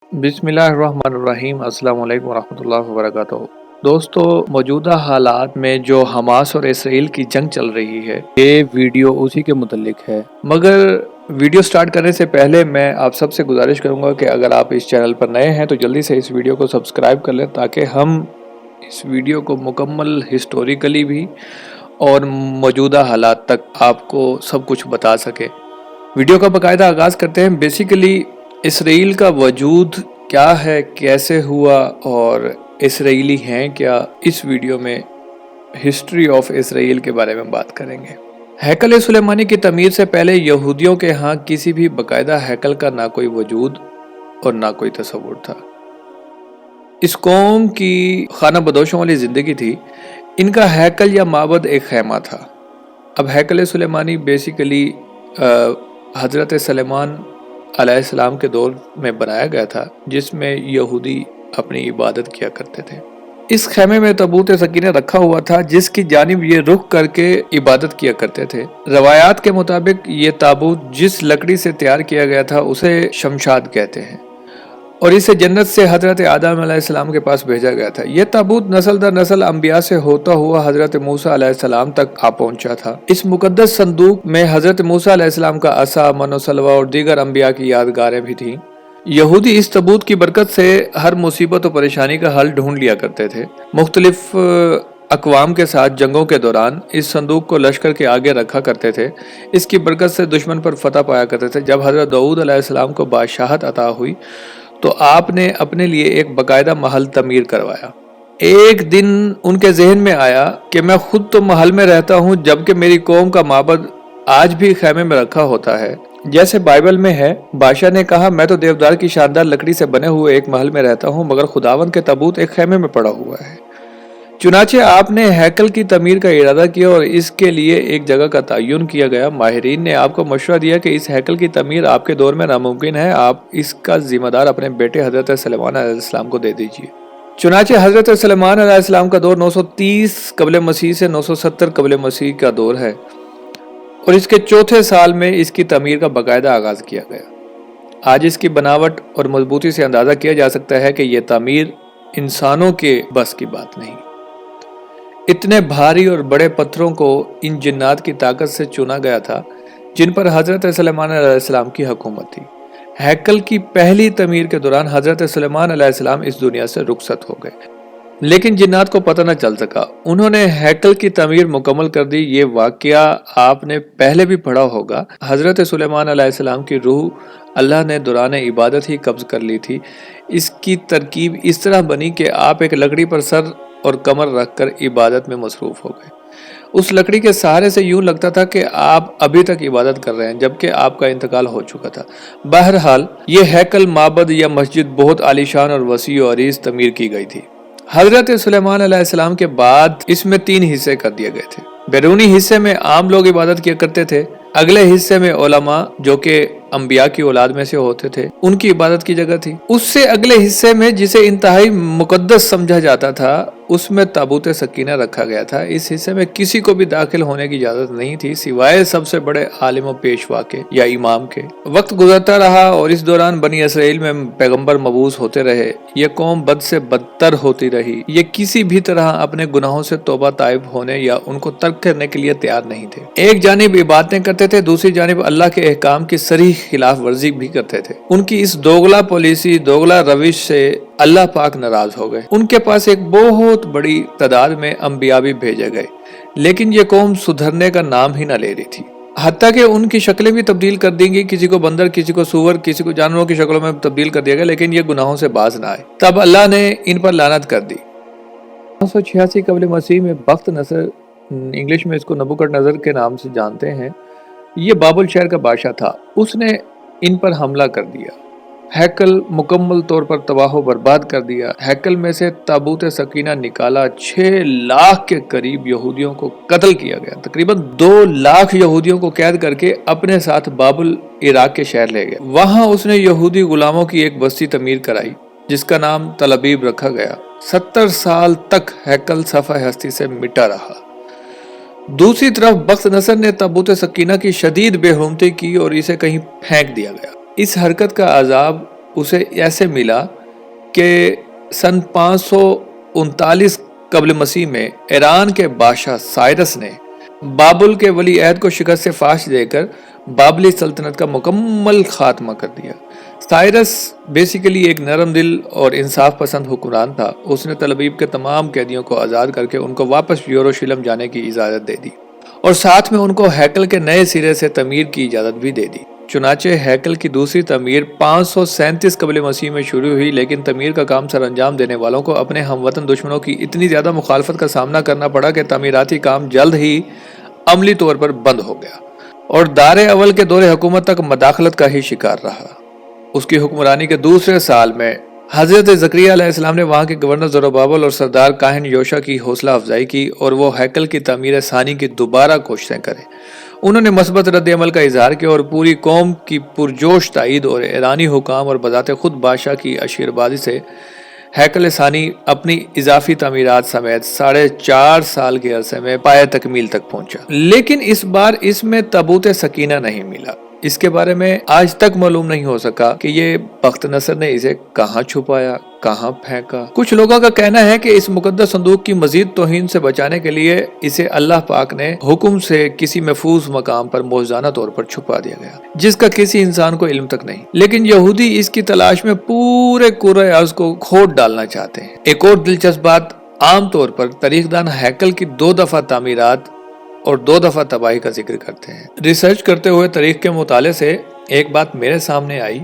بسم اللہ الرحمن الرحیم۔ السلام علیکم ورحمۃ اللہ وبرکاتہ۔ دوستو، موجودہ حالات میں جو حماس اور اسرائیل کی جنگ چل رہی ہے، یہ ویڈیو اسی کے متعلق ہے۔ مگر ویڈیو سٹارٹ کرنے سے پہلے میں آپ سب سے گزارش کروں گا کہ اگر آپ اس چینل پر نئے ہیں تو جلدی سے اس ویڈیو کو سبسکرائب کر لیں تاکہ ہم اس ویڈیو کو مکمل ہسٹوریکلی بھی اور موجودہ حالات تک آپ کو سب کچھ بتا سکے۔ ویڈیو کا باقاعدہ آغاز کرتے ہیں۔ بیسیکلی اسرائیل کا وجود کیا ہے، کیسے ہوا اور اسرائیلی ہیں کیا، اس ویڈیو میں ہسٹری آف اسرائیل کے بارے میں بات کریں گے۔ ہیکل سلیمانی کی تعمیر سے پہلے یہودیوں کے ہاں کسی بھی باقاعدہ ہیکل کا نہ کوئی وجود اور نہ کوئی تصور تھا۔ اس قوم کی خانہ بدوشوں والی زندگی تھی۔ ان کا ہیکل یا معبد ایک خیمہ تھا۔ اب ہیکل سلیمانی بیسیکلی حضرت سلیمان علیہ السلام کے دور میں بنایا گیا تھا، جس میں یہودی اپنی عبادت کیا کرتے تھے۔ اس خیمے میں تابوت سکینہ رکھا ہوا تھا جس کی جانب یہ رخ کر کے عبادت کیا کرتے تھے۔ روایات کے مطابق یہ تابوت جس لکڑی سے تیار کیا گیا تھا اسے شمشاد کہتے ہیں، اور اسے جنت سے حضرت آدم علیہ السلام کے پاس بھیجا گیا تھا۔ یہ تابوت نسل در نسل انبیاء سے ہوتا ہوا حضرت موسیٰ علیہ السلام تک آ پہنچا تھا۔ اس مقدس صندوق میں حضرت موسیٰ علیہ السلام کا عصا، من و سلوہ اور دیگر انبیاء کی یادگاریں بھی تھیں۔ یہودی اس تابوت کی برکت سے ہر مصیبت و پریشانی کا حل ڈھونڈ لیا کرتے تھے۔ مختلف اقوام کے ساتھ جنگوں کے دوران اس صندوق کو لشکر کے آگے رکھا کرتے تھے۔ اس کی برکت سے دشمن پر فتح پایا کرتے تھے۔ جب حضرت داؤد علیہ السلام کو بادشاہت عطا ہوئی تو آپ نے اپنے لیے ایک باقاعدہ محل تعمیر کروایا۔ ایک دن ان کے ذہن میں آیا کہ میں خود تو محل میں رہتا ہوں جبکہ میری قوم کا معبد آج بھی خیمے میں رکھا ہوتا ہے، جیسے بائبل میں ہے۔ بادشاہ نے کہا، میں تو دیودار کی شاندار لکڑی سے بنے ہوئے ایک محل میں رہتا ہوں، مگر خداوند کے تابوت ایک خیمے میں پڑا ہوا ہے۔ چنانچہ آپ نے ہیکل کی تعمیر کا ارادہ کیا اور اس کے لیے ایک جگہ کا تعین کیا گیا۔ ماہرین نے آپ کو مشورہ دیا کہ اس ہیکل کی تعمیر آپ کے دور میں ناممکن ہے، آپ اس کا ذمہ دار اپنے بیٹے حضرت سلیمان علیہ السلام کو دے دیجیے۔ چنانچہ حضرت سلیمان علیہ السلام کا دور 930 قبل مسیح سے 970 قبل مسیح کا دور ہے، اور اس کے چوتھے سال میں اس کی تعمیر کا باقاعدہ آغاز کیا گیا۔ آج اس کی بناوٹ اور مضبوطی سے اندازہ کیا جا سکتا ہے کہ یہ تعمیر انسانوں کے بس کی بات نہیں۔ اتنے بھاری اور بڑے پتھروں کو ان جنات کی طاقت سے چنا گیا تھا جن پر حضرت سلیمان علیہ السلام کی حکومت تھی۔ ہیکل کی پہلی تعمیر کے دوران حضرت سلیمان علیہ السلام اس دنیا سے رخصت ہو گئے، لیکن جنات کو پتہ نہ چل سکا۔ انہوں نے ہیکل کی تعمیر مکمل کر دی۔ یہ واقعہ آپ نے پہلے بھی پڑھا ہوگا۔ حضرت سلیمان علیہ السلام کی روح اللہ نے دوران عبادت ہی قبض کر لی تھی۔ اس کی ترکیب اس طرح بنی کہ آپ ایک لکڑی پر سر اور کمر رکھ کر عبادت میں مصروف ہو گئے۔ اس لکڑی کے سہارے سے یوں لگتا تھا کہ آپ ابھی تک عبادت کر رہے ہیں جبکہ آپ کا انتقال ہو چکا تھا۔ بہرحال یہ ہیکل، معبد یا مسجد بہت عالیشان اور وسیع و عریض تعمیر کی گئی تھی۔ حضرت سلیمان علیہ السلام کے بعد اس میں 3 حصے کر دیے گئے تھے۔ بیرونی حصے میں عام لوگ عبادت کیا کرتے تھے۔ اگلے حصے میں علماء جو کہ انبیاء کی اولاد میں سے ہوتے تھے ان کی عبادت کی جگہ تھی۔ اس سے اگلے حصے میں جسے انتہائی مقدس سمجھا جاتا تھا اس میں تابوت سکینہ رکھا گیا تھا۔ اس حصے میں کسی کو بھی داخل ہونے کی اجازت نہیں تھی سوائے سب سے بڑے عالم و پیشوا کے یا امام کے۔ وقت گزرتا رہا اور اس دوران بنی اسرائیل میں پیغمبر مبعوث ہوتے رہے۔ یہ قوم بد سے بدتر ہوتی رہی۔ یہ کسی بھی طرح اپنے گناہوں سے توبہ طائب ہونے یا ان کو ترک کرنے کے لیے تیار نہیں تھے۔ ایک جانب عبادتیں کرتے تھے، دوسری جانب اللہ کے احکام کی صریح خلاف ورزی بھی کرتے تھے۔ ان کی اس دوگلا پالیسی، دوگلا روش سے اللہ پاک ناراض ہو گئے۔ ان کے پاس ایک بہت بڑی تعداد میں انبیاء بھی بھیجے گئے، لیکن یہ قوم سدھرنے کا نام ہی نہ لے رہی تھی۔ حتیٰ کہ ان کی شکلیں بھی تبدیل کر دی گئی، کسی کو بندر، کسی کو سور، کسی کو جانوروں کی شکلوں میں تبدیل کر دیا گیا، لیکن یہ گناہوں سے باز نہ آئے۔ تب اللہ نے ان پر لعنت کر دی۔ 986 قبل مسیح میں بخت نصر، انگلش میں اس کو نبوکڈ نظر کے نام سے جانتے ہیں، یہ بابل شہر کا بادشاہ تھا۔ اس نے ان پر حملہ کر دیا، ہیکل مکمل طور پر تباہ و برباد کر دیا۔ ہیکل میں سے تابوت سکینہ نکالا، 6 لاکھ کے قریب یہودیوں کو قتل کیا گیا۔ تقریباً 2 لاکھ یہودیوں کو قید کر کے اپنے ساتھ بابل عراق کے شہر لے گیا۔ وہاں اس نے یہودی غلاموں کی ایک بستی تعمیر کرائی جس کا نام تل ابیب رکھا گیا۔ 70 سال تک ہیکل صفحہ ہستی سے مٹا رہا۔ دوسری طرف بخت نصر نے تابوت سکینہ کی شدید بے حرمتی کی اور اسے کہیں پھینک دیا گیا۔ اس حرکت کا عذاب اسے ایسے ملا کہ سن 539 قبل مسیح میں ایران کے بادشاہ سائرس نے بابل کے ولی عہد کو شکست سے فاش دے کر بابلی سلطنت کا مکمل خاتمہ کر دیا۔ سائرس بیسیکلی ایک نرم دل اور انصاف پسند حکمران تھا۔ اس نے تل ابیب کے تمام قیدیوں کو آزاد کر کے ان کو واپس یروشلم جانے کی اجازت دے دی اور ساتھ میں ان کو ہیکل کے نئے سرے سے تعمیر کی اجازت بھی دے دی۔ چنانچہ ہیکل کی دوسری تعمیر 537 قبل مسیح میں شروع ہوئی، لیکن تعمیر کا کام سر انجام دینے والوں کو اپنے ہم وطن دشمنوں کی اتنی زیادہ مخالفت کا سامنا کرنا پڑا کہ تعمیراتی کام جلد ہی عملی طور پر بند ہو گیا اور دار اول کے دور حکومت تک مداخلت کا ہی شکار رہا۔ اس کی حکمرانی کے دوسرے سال میں حضرت زکریا علیہ السلام نے وہاں کے گورنر زروبابل اور سردار کاہن یوشع کی حوصلہ افزائی کی اور وہ ہیکل کی تعمیر ثانی کی دوبارہ کوششیں کریں۔ انہوں نے مثبت رد عمل کا اظہار کیا اور پوری قوم کی پرجوش تائید اور ایرانی حکام اور بذات خود بادشاہ کی اشیربازی سے ہیکل ثانی اپنی اضافی تعمیرات سمیت 4.5 سال کے عرصے میں پایہ تکمیل تک پہنچا۔ لیکن اس بار اس میں تابوت سکینہ نہیں ملا۔ اس کے بارے میں آج تک معلوم نہیں ہو سکا کہ یہ بخت نصر نے اسے کہاں چھپایا، کہاں پھینکا۔ کچھ لوگوں کا کہنا ہے کہ اس مقدس صندوق کی مزید توہین سے بچانے کے لیے اسے اللہ پاک نے حکم سے کسی محفوظ مقام پر موزانہ طور پر چھپا دیا گیا، جس کا کسی انسان کو علم تک نہیں۔ لیکن یہودی اس کی تلاش میں پورے کرۂ ارض کو کھود ڈالنا چاہتے ہیں۔ ایک اور دلچسپ بات، عام طور پر تاریخ دان ہیکل کی 2 دفعہ تعمیرات اور 2 دفعہ تباہی کا ذکر کرتے ہیں۔ ریسرچ کرتے ہوئے تاریخ کے مطالعے سے ایک بات میرے سامنے آئی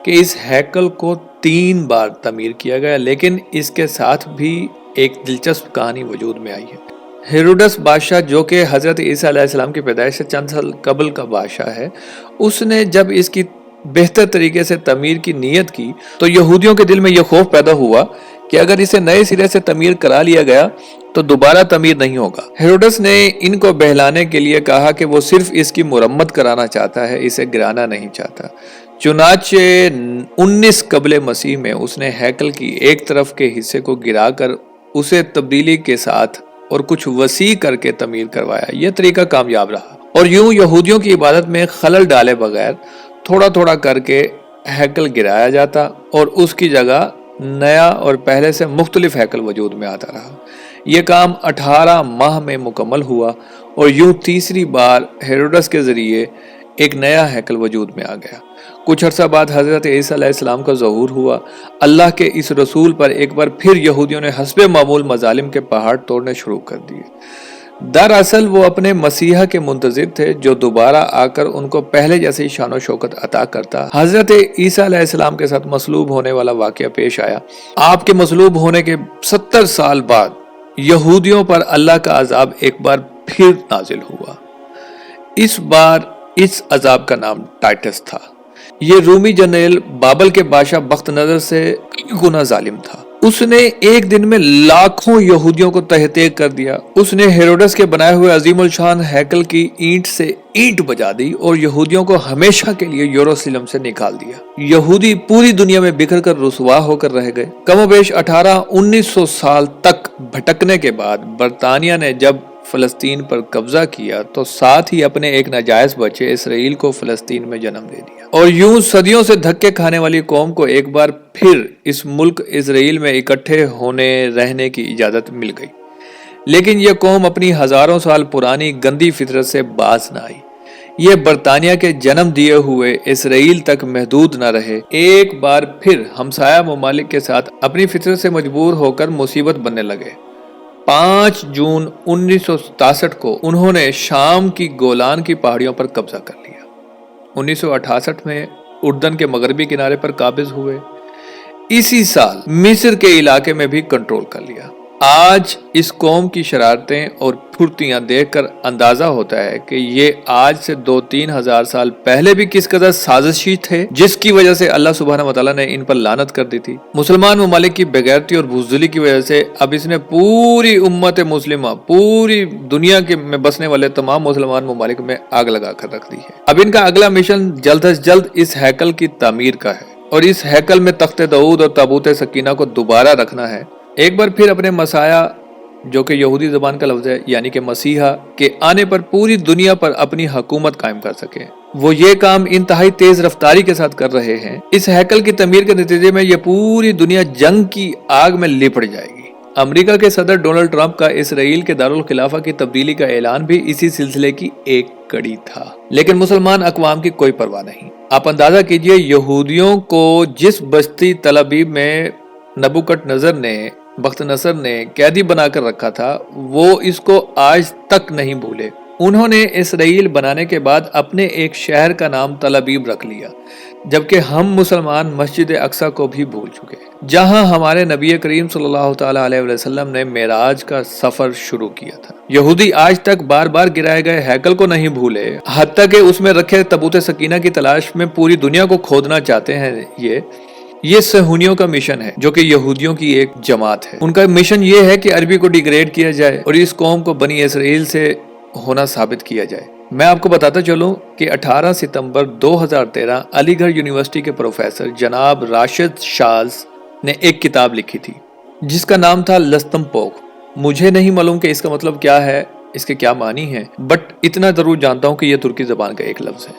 کہ اس ہیکل کو 3 بار تعمیر کیا گیا، لیکن اس کے ساتھ بھی ایک دلچسپ کہانی وجود میں آئی ہے۔ ہیروڈس بادشاہ، جو کہ حضرت عیسیٰ علیہ السلام کی پیدائش سے چند سال قبل کا بادشاہ ہے، اس نے جب اس کی بہتر طریقے سے تعمیر کی نیت کی تو یہودیوں کے دل میں یہ خوف پیدا ہوا کہ اگر اسے نئے سرے سے تعمیر کرا لیا گیا تو دوبارہ تعمیر نہیں ہوگا۔ ہیروڈس نے ان کو بہلانے کے لیے کہا کہ وہ صرف اس کی مرمت کرانا چاہتا ہے، اسے گرانا نہیں چاہتا۔ چنانچہ 19 قبل مسیح میں اس نے ہیکل کی ایک طرف کے حصے کو گرا کر اسے تبدیلی کے ساتھ اور کچھ وسیع کر کے تعمیر کروایا۔ یہ طریقہ کامیاب رہا اور یوں یہودیوں کی عبادت میں خلل ڈالے بغیر تھوڑا تھوڑا کر کے ہیکل گرایا جاتا اور اس کی جگہ نیا اور پہلے سے مختلف ہیکل وجود میں آتا رہا۔ یہ کام 18 ماہ میں مکمل ہوا اور یوں تیسری بار ہیروڈس کے ذریعے ایک نیا ہیکل وجود میں آ گیا۔ کچھ عرصہ بعد حضرت عیسیٰ علیہ السلام کا ظہور ہوا۔ اللہ کے اس رسول پر ایک بار پھر یہودیوں نے حسب معمول مظالم کے پہاڑ توڑنے شروع کر دیے۔ دراصل وہ اپنے مسیحا کے منتظر تھے جو دوبارہ آ کر ان کو پہلے جیسی شان و شوکت عطا کرتا۔ حضرت عیسیٰ علیہ السلام کے ساتھ مصلوب ہونے والا واقعہ پیش آیا۔ آپ کے مصلوب ہونے کے 70 سال بعد یہودیوں پر اللہ کا عذاب ایک بار پھر نازل ہوا۔ اس بار اس عذاب کا نام ٹائٹس تھا۔ یہ رومی جنرل بابل کے بادشاہ بخت نظر سے کئی گنا ظالم تھا۔ اس نے ایک دن میں لاکھوں یہودیوں کو تہہ تیگ کر دیا۔ اس نے ہیروڈس کے بنائے ہوئے عظیم الشان ہیکل کی اینٹ سے اینٹ بجا دی اور یہودیوں کو ہمیشہ کے لیے یروشلم سے نکال دیا۔ یہودی پوری دنیا میں بکھر کر رسوا ہو کر رہ گئے۔ کم و بیش 1800-1900 سال تک بھٹکنے کے بعد برطانیہ نے جب فلسطین پر قبضہ کیا تو ساتھ ہی اپنے ایک ناجائز بچے اسرائیل کو فلسطین میں جنم دے دیا، اور یوں صدیوں سے دھکے کھانے والی قوم کو ایک بار پھر اس ملک اسرائیل میں اکٹھے ہونے رہنے کی اجازت مل گئی۔ لیکن یہ قوم اپنی ہزاروں سال پرانی گندی فطرت سے باز نہ آئی۔ یہ برطانیہ کے جنم دیے ہوئے اسرائیل تک محدود نہ رہے، ایک بار پھر ہمسایہ ممالک کے ساتھ اپنی فطرت سے مجبور ہو کر مصیبت بننے لگے۔ 5 جون 1967 کو انہوں نے شام کی گولان کی پہاڑیوں پر قبضہ کر لیا۔ 1968 میں اردن کے مغربی کنارے پر قابض ہوئے۔ اسی سال مصر کے علاقے میں بھی کنٹرول کر لیا۔ آج اس قوم کی شرارتیں اور پھرتیاں دیکھ کر اندازہ ہوتا ہے کہ یہ آج سے 2-3 ہزار سال پہلے بھی کس قدر سازشی تھے، جس کی وجہ سے اللہ سبحانہ وتعالیٰ نے ان پر لعنت کر دی تھی۔ مسلمان ممالک کی بغیرتی اور بزدلی کی وجہ سے اب اس نے پوری امت مسلمہ، پوری دنیا کے میں بسنے والے تمام مسلمان ممالک میں آگ لگا کر رکھ دی ہے۔ اب ان کا اگلا مشن جلد از جلد اس ہیکل کی تعمیر کا ہے اور اس ہیکل میں تخت داؤد اور تابوت سکینہ کو دوبارہ رکھنا ہے۔ ایک بار پھر اپنے مسایہ جو کہ یہودی زبان کا لفظ ہے، یعنی کہ مسیحا کے آنے پر پوری دنیا پر اپنی حکومت قائم کر سکے۔ وہ یہ کام انتہائی تیز رفتاری کے ساتھ کر رہے ہیں۔ اس ہیکل کی تعمیر کے نتیجے میں یہ پوری دنیا جنگ کی آگ میں لپٹ جائے گی۔ امریکہ کے صدر ڈونلڈ ٹرمپ کا اسرائیل کے دارالخلافہ کی تبدیلی کا اعلان بھی اسی سلسلے کی ایک کڑی تھا، لیکن مسلمان اقوام کی کوئی پرواہ نہیں۔ آپ اندازہ کیجئے یہودیوں کو جس بستی تل ابیب میں نبوکڈ نصر نے قیدی بنا کر رکھا تھا، وہ اس کو آج تک نہیں بھولے۔ انہوں نے اسرائیل بنانے کے بعد اپنے ایک شہر کا نام تل ابیب رکھ لیا، جبکہ ہم مسلمان مسجد اقصی کو بھی بھول چکے، جہاں ہمارے نبی کریم صلی اللہ تعالی علیہ وسلم نے معراج کا سفر شروع کیا تھا۔ یہودی آج تک بار بار گرائے گئے ہیکل کو نہیں بھولے، حتیٰ کہ اس میں رکھے تابوت سکینہ کی تلاش میں پوری دنیا کو کھودنا چاہتے ہیں۔ یہ صہیونیوں کا مشن ہے، جو کہ یہودیوں کی ایک جماعت ہے۔ ان کا مشن یہ ہے کہ عربی کو ڈیگریڈ کیا جائے اور اس قوم کو بنی اسرائیل سے ہونا ثابت کیا جائے۔ میں آپ کو بتاتا چلوں کہ 18 ستمبر 2013 علی گڑھ یونیورسٹی کے پروفیسر جناب راشد شاز نے ایک کتاب لکھی تھی جس کا نام تھا لستم پوک۔ مجھے نہیں معلوم کہ اس کا مطلب کیا ہے، اس کے کیا معنی ہے، بٹ اتنا ضرور جانتا ہوں کہ یہ ترکی زبان کا ایک لفظ ہے۔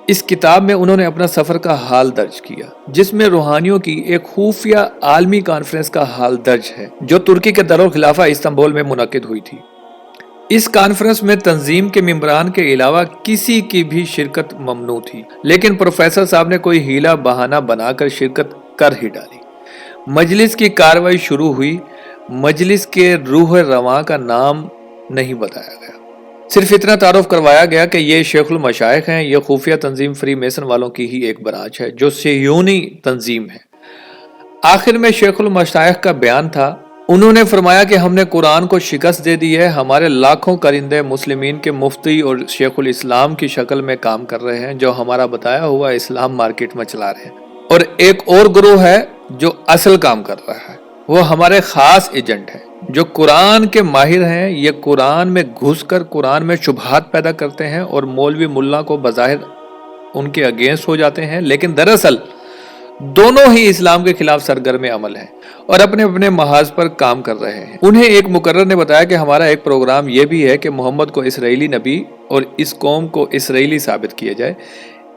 اس کتاب میں انہوں نے اپنا سفر کا حال درج کیا، جس میں روحانیوں کی ایک خفیہ عالمی کانفرنس کا حال درج ہے جو ترکی کے دارالخلافہ استنبول میں منعقد ہوئی تھی۔ اس کانفرنس میں تنظیم کے ممبران کے علاوہ کسی کی بھی شرکت ممنوع تھی، لیکن پروفیسر صاحب نے کوئی ہیلا بہانہ بنا کر شرکت کر ہی ڈالی۔ مجلس کی کاروائی شروع ہوئی۔ مجلس کے روح رواں کا نام نہیں بتایا گیا، صرف اتنا تعارف کروایا گیا کہ یہ شیخ المشائخ ہیں۔ یہ خفیہ تنظیم فری میسن والوں کی ہی ایک برانچ ہے جو صہیونی تنظیم ہے۔ آخر میں شیخ المشائخ کا بیان تھا۔ انہوں نے فرمایا کہ ہم نے قرآن کو شکست دے دی ہے، ہمارے لاکھوں کرندے مسلمین کے مفتی اور شیخ الاسلام کی شکل میں کام کر رہے ہیں، جو ہمارا بتایا ہوا اسلام مارکیٹ میں چلا رہے ہیں، اور ایک اور گروہ ہے جو اصل کام کر رہا ہے، وہ ہمارے خاص ایجنٹ ہیں جو قرآن کے ماہر ہیں۔ یہ قرآن میں گھس کر قرآن میں شبہات پیدا کرتے ہیں اور مولوی ملا کو بظاہر ان کے اگینسٹ ہو جاتے ہیں، لیکن دراصل دونوں ہی اسلام کے خلاف سرگرم عمل ہیں اور اپنے اپنے محاذ پر کام کر رہے ہیں۔ انہیں ایک مقرر نے بتایا کہ ہمارا ایک پروگرام یہ بھی ہے کہ محمد کو اسرائیلی نبی اور اس قوم کو اسرائیلی ثابت کیا جائے۔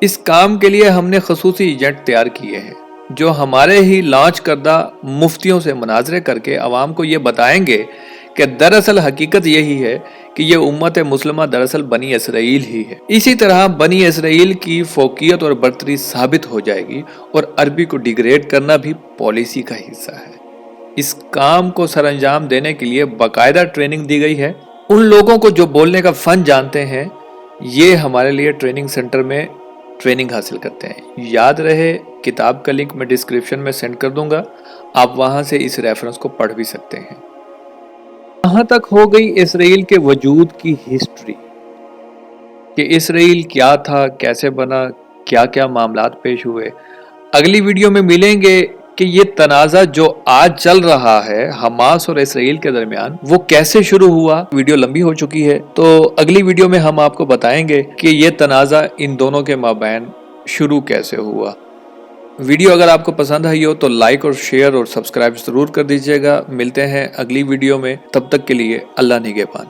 اس کام کے لیے ہم نے خصوصی ایجنٹ تیار کیے ہیں جو ہمارے ہی لانچ کردہ مفتیوں سے مناظرے کر کے عوام کو یہ بتائیں گے کہ دراصل حقیقت یہی ہے کہ یہ امت مسلمہ دراصل بنی اسرائیل ہی ہے۔ اسی طرح بنی اسرائیل کی فوقیت اور برتری ثابت ہو جائے گی اور عربی کو ڈیگریڈ کرنا بھی پالیسی کا حصہ ہے۔ اس کام کو سر انجام دینے کے لیے باقاعدہ ٹریننگ دی گئی ہے۔ ان لوگوں کو جو بولنے کا فن جانتے ہیں، یہ ہمارے لیے ٹریننگ سینٹر میں ٹریننگ حاصل کرتے ہیں۔ یاد رہے، کتاب کا لنک میں ڈسکرپشن میں سینڈ کر دوں گا، آپ وہاں سے اس ریفرنس کو پڑھ بھی سکتے ہیں۔ یہاں تک ہو گئی اسرائیل کے وجود کی ہسٹری، کہ اسرائیل کیا تھا، کیسے بنا، کیا کیا معاملات پیش ہوئے۔ اگلی ویڈیو میں ملیں گے کہ یہ تنازع جو آج چل رہا ہے حماس اور اسرائیل کے درمیان، وہ کیسے شروع ہوا۔ ویڈیو لمبی ہو چکی ہے، تو اگلی ویڈیو میں ہم آپ کو بتائیں گے کہ یہ تنازع ان دونوں کے مابین شروع کیسے ہوا۔ ویڈیو اگر آپ کو پسند آئی ہو تو لائک اور شیئر اور سبسکرائب ضرور کر دیجیے گا۔ ملتے ہیں اگلی ویڈیو میں، تب تک کے لیے اللہ نگہبان۔